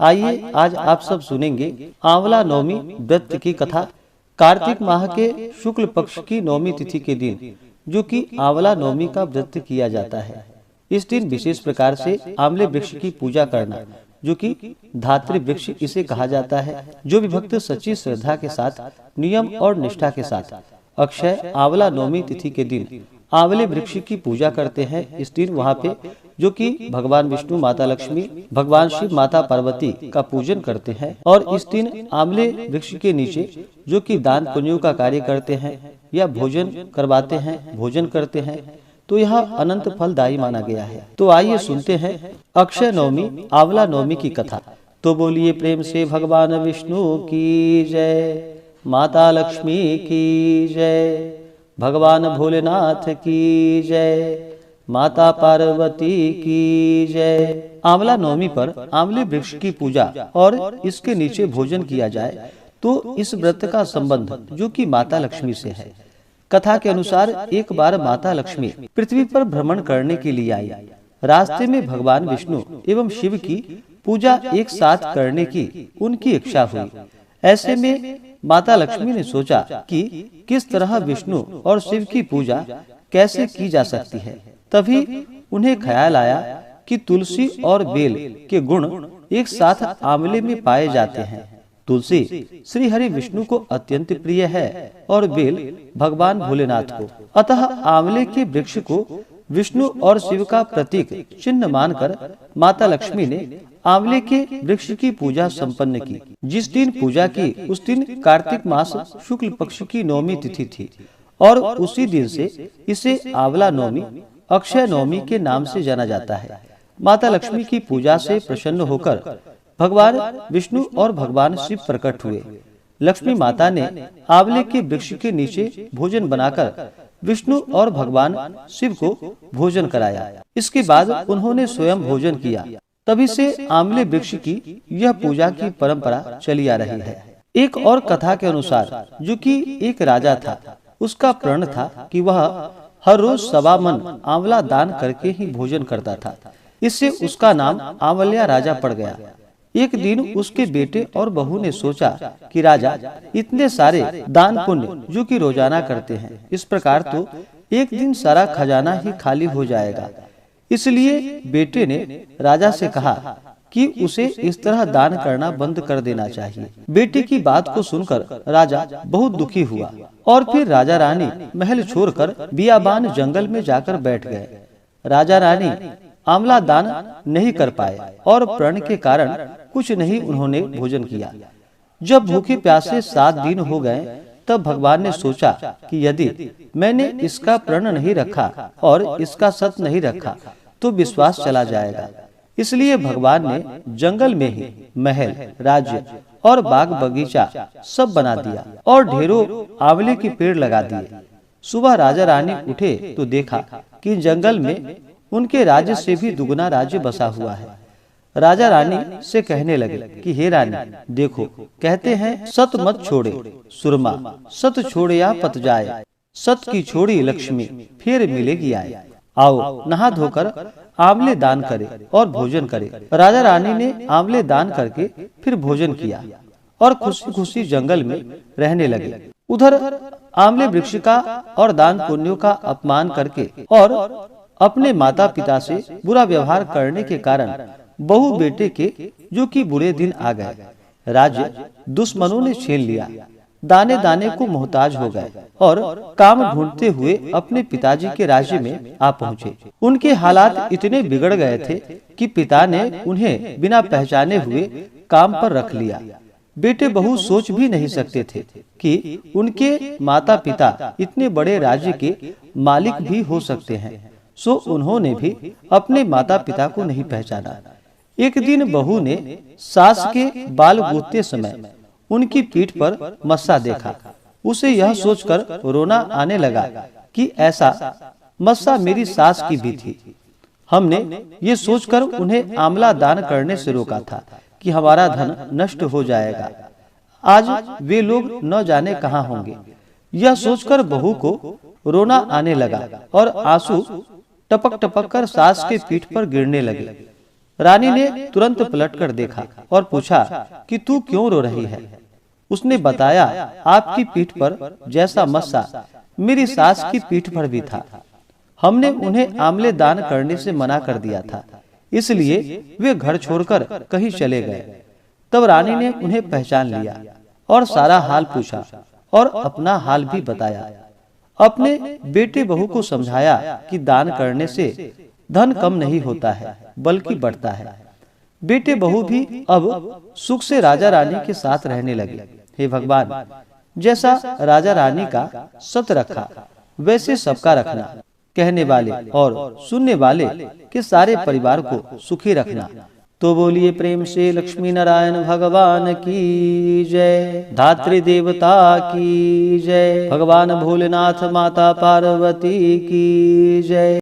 आइए आज आप सब सुनेंगे आंवला नवमी व्रत की कथा। कार्तिक माह के शुक्ल पक्ष की नवमी तिथि के दिन जो कि आंवला नवमी का व्रत किया जाता है। इस दिन विशेष प्रकार से आंवले वृक्ष की पूजा करना, जो कि धात्री वृक्ष इसे कहा जाता है, जो भी भक्त सच्ची श्रद्धा के साथ नियम और निष्ठा के साथ अक्षय आंवला नवमी तिथि के दिन आंवले वृक्ष की पूजा करते हैं। इस दिन वहाँ पे जो कि भगवान विष्णु, माता लक्ष्मी, भगवान शिव, माता पार्वती का पूजन करते हैं। और इस दिन आंवले वृक्ष के नीचे जो कि दान पुण्यों का कार्य करते हैं या भोजन करवाते हैं, भोजन करते हैं, तो यह अनंत फलदायी माना गया है। तो आइए सुनते हैं अक्षय नवमी आंवला नवमी की कथा। तो बोलिए प्रेम से भगवान विष्णु की जय, माता लक्ष्मी की जय, भगवान भोलेनाथ की जय, माता पार्वती की जय। आंवला नवमी पर आंवले वृक्ष की पूजा और इसके नीचे भोजन किया जाए तो इस व्रत का संबंध जो कि माता लक्ष्मी से है। कथा के अनुसार एक बार माता लक्ष्मी पृथ्वी पर भ्रमण करने के लिए आई। रास्ते में भगवान विष्णु एवं शिव की पूजा एक साथ करने की उनकी इच्छा हुई। ऐसे में माता लक्ष्मी ने सोचा कि किस तरह विष्णु और शिव की पूजा कैसे की जा सकती है। तभी उन्हें ख्याल आया कि तुलसी और बेल के गुण एक साथ आंवले में पाए जाते हैं। तुलसी श्री हरि विष्णु को अत्यंत प्रिय है और बेल भगवान भोलेनाथ को। अतः आंवले के वृक्ष को विष्णु और शिव का प्रतीक चिन्ह मानकर माता लक्ष्मी ने आंवले के वृक्ष की पूजा संपन्न की। जिस दिन पूजा की उस दिन कार्तिक मास शुक्ल पक्ष की नवमी तिथि थी और उसी दिन से इसे आंवला नवमी, अक्षय नवमी के नाम से जाना जाता है। माता लक्ष्मी की पूजा से प्रसन्न होकर भगवान विष्णु और भगवान शिव प्रकट हुए। लक्ष्मी माता ने आंवले के वृक्ष के नीचे भोजन बनाकर विष्णु और भगवान शिव को भोजन कराया। इसके बाद उन्होंने स्वयं भोजन किया। तभी से आंवले वृक्ष की यह पूजा की परंपरा चली आ रही है। एक और कथा के अनुसार जो कि एक राजा था, उसका प्रण था कि वह हर रोज 1.25 मन आंवला दान करके ही भोजन करता था। इससे उसका नाम आंवल्या राजा पड़ गया। एक दिन उसके बेटे और बहू ने सोचा कि राजा इतने सारे दान पुण्य जो कि रोजाना करते हैं, इस प्रकार तो एक दिन सारा खजाना ही खाली हो जाएगा। इसलिए बेटे ने राजा से कहा कि उसे इस तरह दान करना बंद कर देना चाहिए। बेटे की बात को सुनकर राजा बहुत दुखी हुआ और फिर राजा रानी महल छोड़कर बियाबान जंगल में जाकर बैठ गए। राजा रानी आंवला दान नहीं कर पाए और प्रण के कारण कुछ नहीं उन्होंने भोजन किया। जब भूखे प्यासे 7 दिन हो गए तब भगवान ने सोचा कि यदि मैंने इसका प्रण नहीं रखा और इसका सत नहीं रखा तो विश्वास चला जाएगा। इसलिए भगवान ने जंगल में ही महल, राज्य और बाग बगीचा सब बना दिया और ढेरों आंवले के पेड़ लगा दिए। सुबह राजा रानी उठे तो देखा कि जंगल में उनके राज्य से भी दुगना राज्य बसा हुआ है। राजा रानी से कहने लगे कि हे रानी, देखो कहते हैं सत मत छोड़े सुरमा, सत छोड़े या पत जाए, सत की छोड़ी लक्ष्मी फिर मिलेगी आए। आओ नहा धोकर आंवले दान करे और भोजन करे। राजा रानी ने आंवले दान करके फिर भोजन किया और खुशी खुशी जंगल में रहने लगे। उधर आंवले वृक्ष का और दान पुण्यों का अपमान करके और अपने माता पिता से बुरा व्यवहार करने के कारण बहू बेटे के जो कि बुरे दिन आ गए। राज्य दुश्मनों ने छीन लिया। दाने दाने को मोहताज हो गए और काम ढूंढते हुए अपने पिताजी के राज्य में आ पहुँचे। उनके हालात इतने बिगड़ गए थे कि पिता ने उन्हें बिना पहचाने हुए काम पर रख लिया। बेटे बहू सोच भी नहीं सकते थे कि उनके माता पिता इतने बड़े राज्य के मालिक भी हो सकते हैं। सो उन्होंने भी अपने माता पिता को नहीं पहचाना। एक दिन बहू ने सास के बाल गूंथते समय उनकी पीठ पर मस्सा देखा। उसे यह सोचकर रोना आने लगा कि ऐसा मस्सा मेरी सास की भी थी। हमने ये सोचकर उन्हें आंवला दान करने से रोका था कि हमारा धन नष्ट हो जाएगा। आज वे लोग न जाने कहाँ होंगे। यह सोचकर बहू को रोना आने लगा और आंसू टपक टपक कर सास के पीठ पर गिरने लगे। रानी ने तुरंत पलटकर देखा और पूछा कि तू क्यों रो रही है। उसने बताया, आपकी पीठ पर जैसा मस्सा मेरी सास की पीठ पर भी था। हमने उन्हें आंवले दान करने से मना कर दिया था, इसलिए वे घर छोड़कर कहीं चले गए। तब रानी ने उन्हें पहचान लिया और सारा हाल पूछा और अपना हाल भी बताया। अपने बेटे बहू को समझाया कि दान करने से धन कम नहीं होता है बल्कि बढ़ता है। बेटे बहू भी अब सुख से राजा रानी के साथ रहने लगे। हे भगवान, जैसा राजा रानी का सत रखा वैसे सबका रखना। कहने वाले और सुनने वाले के सारे परिवार को सुखी रखना। तो बोलिए प्रेम से लक्ष्मी नारायण भगवान की जय, धात्री देवता की जय, भगवान भोलेनाथ माता पार्वती की जय।